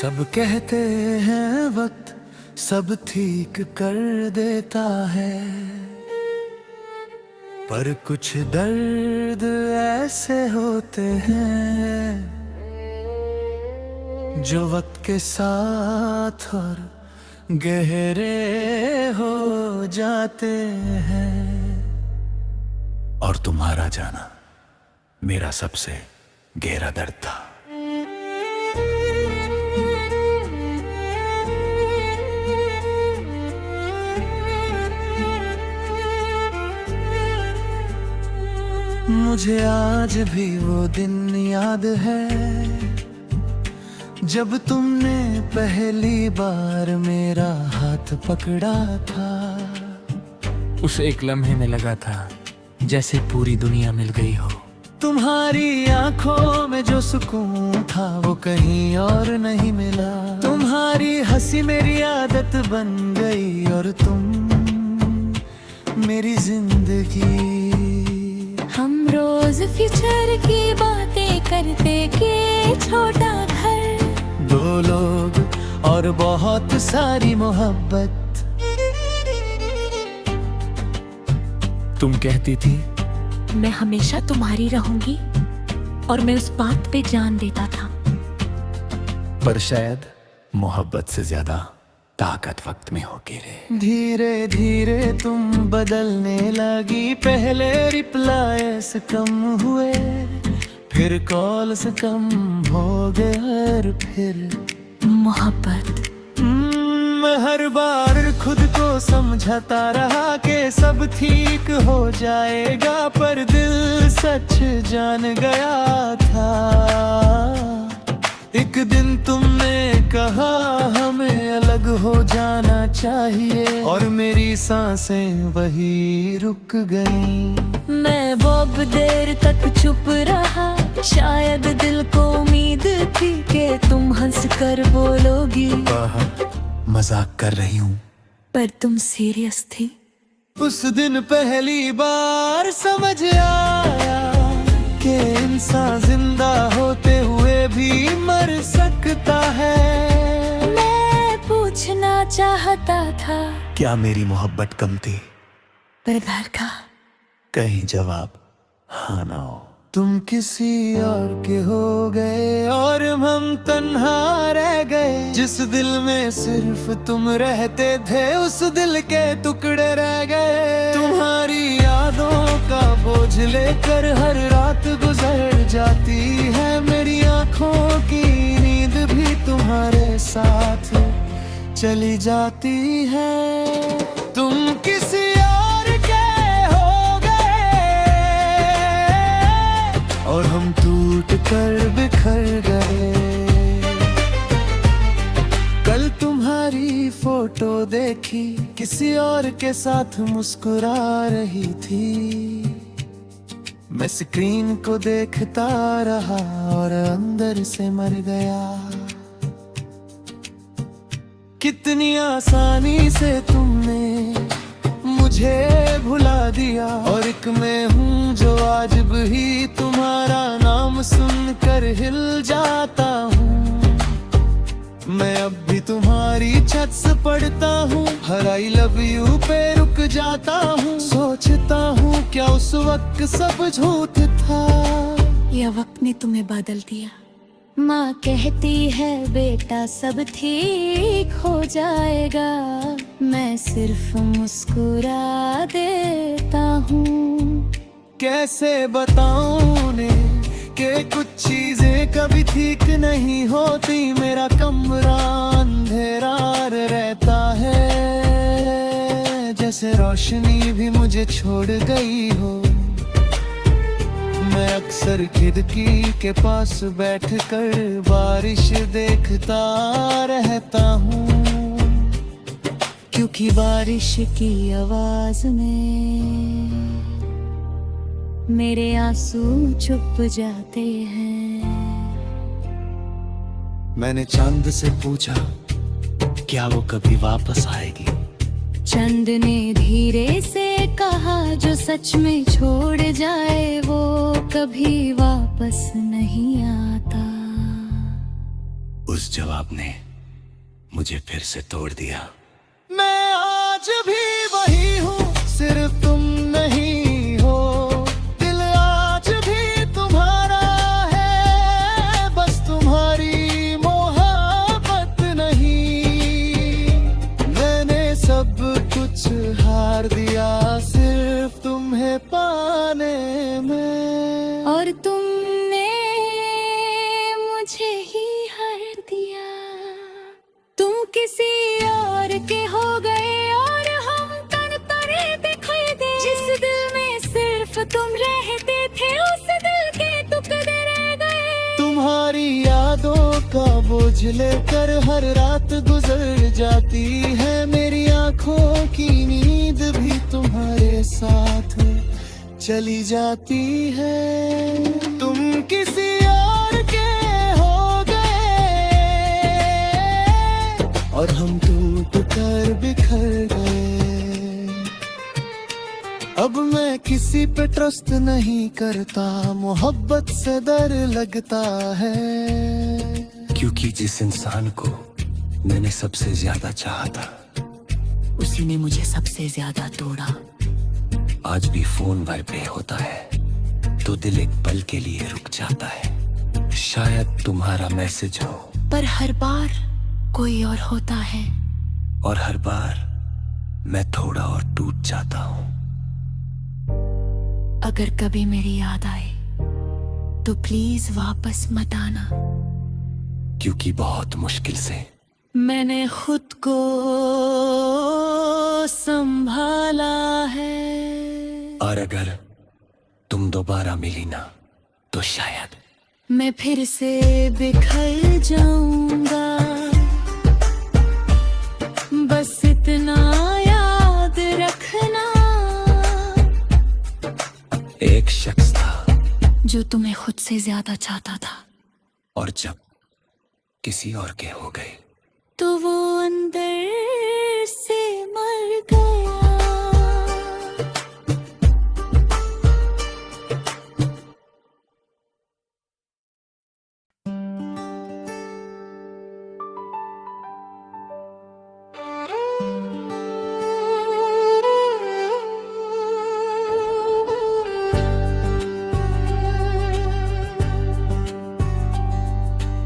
सब कहते हैं वक्त सब ठीक कर देता है, पर कुछ दर्द ऐसे होते हैं जो वक्त के साथ और गहरे हो जाते हैं। और तुम्हारा जाना मेरा सबसे गहरा दर्द था। मुझे आज भी वो दिन याद है जब तुमने पहली बार मेरा हाथ पकड़ा था। उस एक लम्हे में लगा था जैसे पूरी दुनिया मिल गई हो। तुम्हारी आंखों में जो सुकून था वो कहीं और नहीं मिला। तुम्हारी हंसी मेरी आदत बन गई और तुम मेरी जिंदगी। हम रोज फ्यूचर की बातें करते कि छोटा घर, दो लोग और बहुत सारी मोहब्बत। तुम कहती थी मैं हमेशा तुम्हारी रहूंगी और मैं उस बात पे जान देता था। पर शायद मोहब्बत से ज्यादा ताकत वक्त में होगी रे। धीरे धीरे तुम बदलने लगी। पहले रिप्लाईज कम हुए, फिर कॉल्स कम हो गए और फिर मोहब्बत। मैं हर बार खुद को समझाता रहा कि सब ठीक हो जाएगा, पर दिल सच जान गया था। एक दिन तुमने कहा हमें अलग हो जाना चाहिए और मेरी सांसें वही रुक गईं। मैं बहुत देर तक चुप रहा, शायद दिल को उम्मीद थी कि तुम हंस कर बोलोगी मजाक कर रही हूँ, पर तुम सीरियस थी। उस दिन पहली बार समझ आया कि इंसान जिंदा होते हुए भी मर सकता है। मैं पूछना चाहता था क्या मेरी मोहब्बत कम थी, पर घर का कहीं जवाब हाँ ना हो। तुम किसी और के हो गए और हम तन्हा रह गए। जिस दिल में सिर्फ तुम रहते थे उस दिल के टुकड़े रह गए। तुम्हारी यादों का बोझ लेकर हर रात गुजर जाती है। मेरी आंखों की नींद भी तुम्हारे साथ चली जाती है। तुम किसी और हम टूट कर बिखर गए। कल तुम्हारी फोटो देखी, किसी और के साथ मुस्कुरा रही थी। मैं स्क्रीन को देखता रहा और अंदर से मर गया। कितनी आसानी से तुमने मुझे भुला दिया, और एक मैं हूँ जो आज भी तुम्हारा नाम सुनकर हिल जाता हूँ। मैं अब भी तुम्हारी छत से पढ़ता हूँ, हर आई लव यू पे रुक जाता हूँ। सोचता हूँ क्या उस वक्त सब झूठ था, या वक्त ने तुम्हें बदल दिया। माँ कहती है बेटा सब ठीक हो जाएगा, मैं सिर्फ मुस्कुरा देता हूँ। कैसे बताऊं उन्हें कि कुछ चीजें कभी ठीक नहीं होती। मेरा कमरा अंधेरा रहता है, जैसे रोशनी भी मुझे छोड़ गई हो। मैं अक्सर खिड़की के पास बैठकर बारिश देखता रहता हूँ, क्योंकि बारिश की आवाज में मेरे आंसू छुप जाते हैं। मैंने चांद से पूछा क्या वो कभी वापस आएगी। चंद ने धीरे से कहा जो सच में छोड़ जाए वो कभी वापस नहीं आता। उस जवाब ने मुझे फिर से तोड़ दिया। मैं आज भी वही हूँ, सिर्फ तुम नहीं हो। दिल आज भी तुम्हारा है, बस तुम्हारी मोहब्बत नहीं। मैंने सब कुछ हार दिया सिर्फ तुम्हें पाने में, और तुमने मुझे ही हार दिया। तुम किसी और के हो गए और हम तन तने दिखाई दे। जिस दिल में सिर्फ तुम रहते थे, उस दिल के टुकड़े रह गए। तुम्हारी यादों का बोझ लेकर हर रात गुजर जाती है। मेरी आंखों की नींद भी तुम्हारे साथ चली जाती है। तुम किसी और के हो गए और हम टूट कर बिखर गए। अब मैं किसी पे ट्रस्ट नहीं करता, मोहब्बत से डर लगता है। क्योंकि जिस इंसान को मैंने सबसे ज्यादा चाहा था, उसी ने मुझे सबसे ज्यादा तोड़ा। आज भी फोन वाइब्रेट होता है तो दिल एक पल के लिए रुक जाता है। शायद तुम्हारा मैसेज हो, पर हर बार कोई और होता है। और हर बार मैं थोड़ा और टूट जाता हूँ। अगर कभी मेरी याद आए तो प्लीज वापस मत आना। क्योंकि बहुत मुश्किल से मैंने खुद को संभाला है। और अगर तुम दोबारा मिली ना तो शायद मैं फिर से बिखर जाऊंगा। बस इतना याद रखना, एक शख्स था जो तुम्हें खुद से ज्यादा चाहता था, और जब किसी और के हो गए तो वो अंदर से मर गया।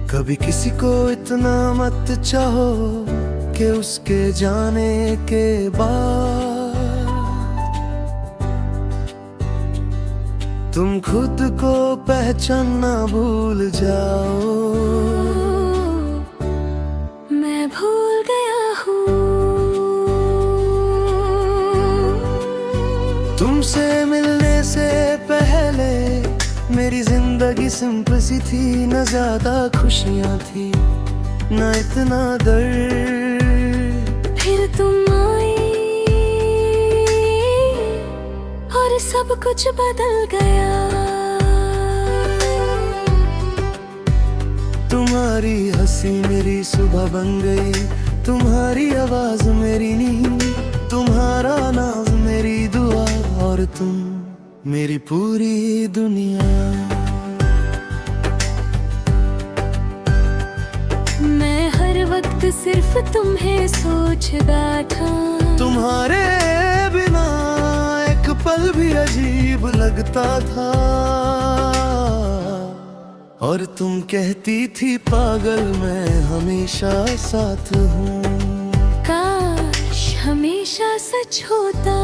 कभी किसी को इतना मत चाहो कि उसके जाने के बाद तुम खुद को पहचानना भूल जाओ। मैं भूल गया हूँ। तुमसे मिलने से पहले मेरी जिंदगी सिंपल सी थी, न ज्यादा खुशियाँ थी न इतना दर्द। फिर तुम आई और सब कुछ बदल गया। तुम्हारी हंसी मेरी सुबह बन गई, तुम्हारी आवाज मेरी नींद, तुम्हारा नाज मेरी दुआ, और तुम मेरी पूरी दुनिया। मैं हर वक्त सिर्फ तुम्हें सोचता था। तुम्हारे बिना एक पल भी अजीब लगता था। और तुम कहती थी पागल मैं हमेशा साथ हूँ। काश हमेशा सच होता।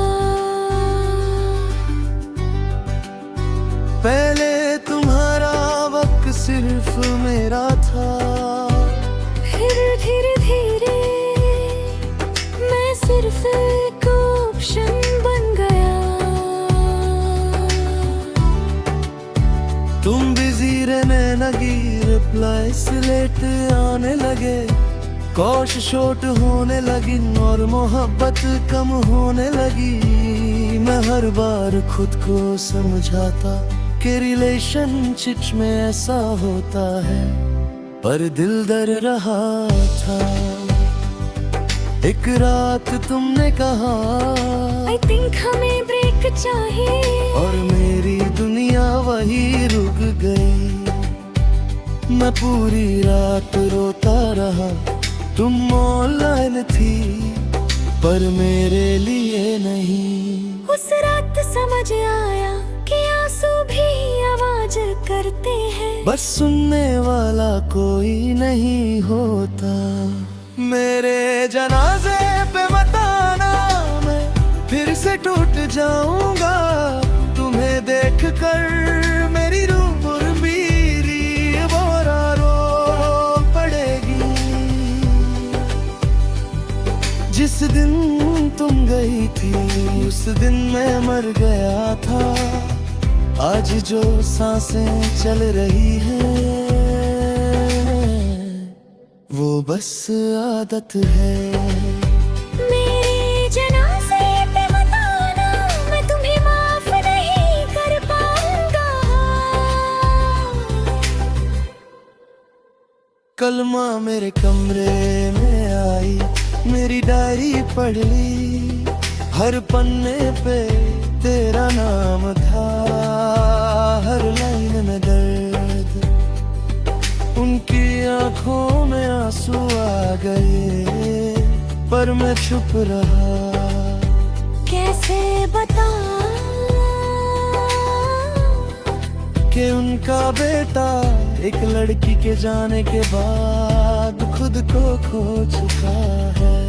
पहले तुम्हारा वक्त सिर्फ मेरा था, फिर धीरे धीरे मैं सिर्फ एक ऑप्शन बन गया। तुम बिजी रहने लगी, रिप्लाई लेट आने लगे, कॉश शॉर्ट होने लगी और मोहब्बत कम होने लगी। मैं हर बार खुद को समझाता कि रिलेशनशिप में ऐसा होता है, पर दिल डर रहा था। एक रात तुमने कहा I think हमें ब्रेक चाहिए, और मेरी दुनिया वही रुक गई। मैं पूरी रात रोता रहा, तुम ऑनलाइन थी पर मेरे लिए नहीं। उस रात समझ आया कि आंसू भी आवाज करते हैं, बस सुनने वाला कोई नहीं होता। मेरे जनाजे पे मत आना, मैं फिर से टूट जाऊंगा। तुम्हें देख कर मेरी रूह और मेरी बोरा रो पड़ेगी। जिस दिन तुम गई थी उस दिन मैं मर गया था। आज जो सांसें चल रही हैं वो बस आदत है। मेरे जनाजे पे मत आना, मैं तुम्हें माफ नहीं कर पाऊंगा। कल माँ मेरे कमरे में आई, मेरी डायरी पढ़ ली। हर पन्ने पे तेरा नाम था, हर लाइन में दर्द। उनकी आंखों में आंसू आ गए पर मैं चुप रहा। कैसे बताऊं कि उनका बेटा एक लड़की के जाने के बाद खुद को खो चुका है।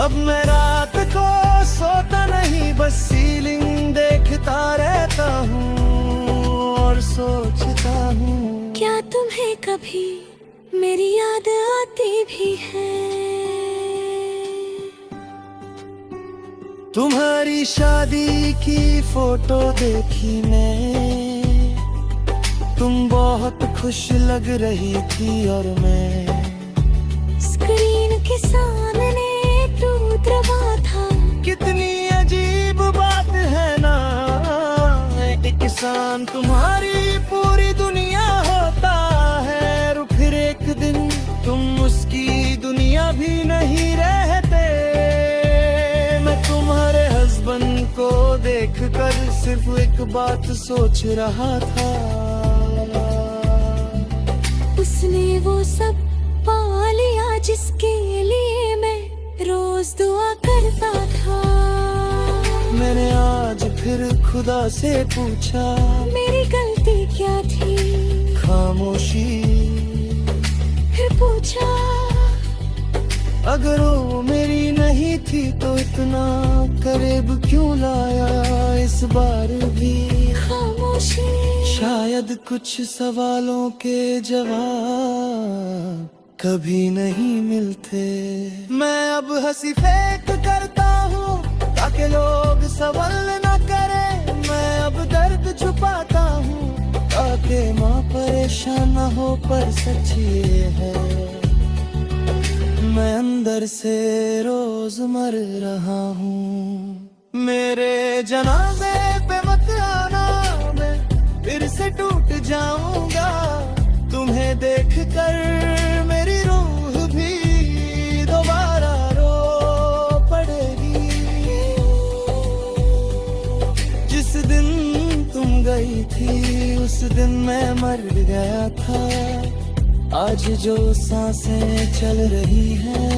अब मैं रात को सोता नहीं, बस सीलिंग देखता रहता हूँ और सोचता हूँ क्या तुम्हें कभी मेरी याद आती भी है। तुम्हारी शादी की फोटो देखी मैं, तुम बहुत खुश लग रही थी और मैं स्क्रीन के सामने टूट रहा था। कितनी अजीब बात है ना, एक किसान तुम्हारी पूरी दुनिया होता है और फिर एक दिन तुम उसकी दुनिया भी नहीं रहते। मैं तुम्हारे हस्बैंड को देखकर सिर्फ एक बात सोच रहा था, उसने वो सब पा लिया जिसके लिए मैं रोज दुआ करता था। मैंने आज फिर खुदा से पूछा मेरी गलती क्या थी, खामोशी। फिर पूछा अगर वो मेरी नहीं थी तो इतना करीब क्यों लाया इस बार भी। खामोशी। शायद कुछ सवालों के जवाब कभी नहीं मिलते। मैं अब हंसी फेंक करता हूँ ताकि लोग सवाल न करें। मैं अब दर्द छुपाता हूँ ताकि माँ परेशान न हो, पर सच ये है मैं अंदर से रोज मर रहा हूँ। मेरे जनाजे पे मत आना, मैं फिर से टूट जाऊंगा। तुम्हें देख कर मेरी रूह भी दोबारा रो पड़ेगी। जिस दिन तुम गई थी उस दिन मैं मर गया था। आज जो सांसें चल रही हैं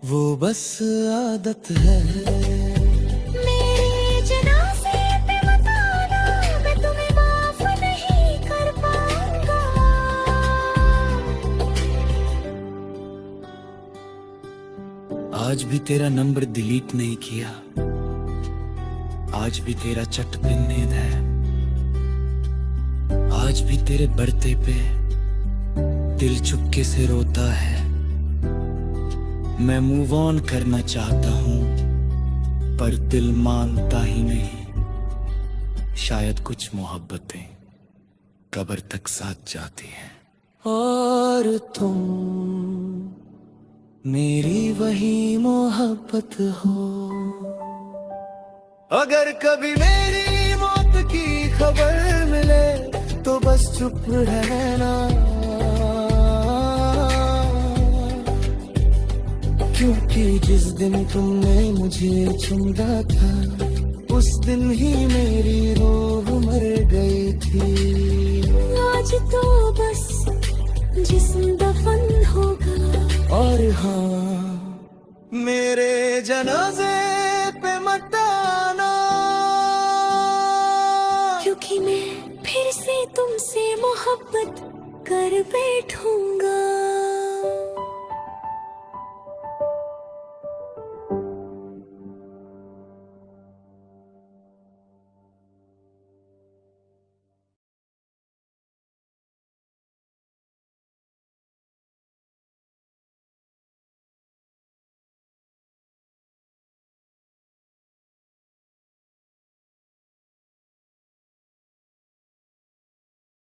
वो बस आदत है। मेरे जनाजे पे मत आना, मैं तुम्हें माफ नहीं कर पाऊंगा। आज भी तेरा नंबर डिलीट नहीं किया, आज भी तेरा चट पिन नींद है। आज भी तेरे बर्थडे पे दिल चुपके से रोता है। मैं मूव ऑन करना चाहता हूँ पर दिल मानता ही नहीं। शायद कुछ मोहब्बतें कब्र तक साथ जाती हैं। और तुम मेरी वही मोहब्बत हो। अगर कभी मेरी मौत की खबर मिले तो बस चुप रहना, क्योंकि जिस दिन तुमने मुझे चुमा था उस दिन ही मेरी रूह मर गई थी। आज तो बस जिस्म दफन होगा। और हाँ, मेरे जनाजे पे मत आना, क्योंकि मैं फिर से तुमसे मोहब्बत कर बैठूंगा।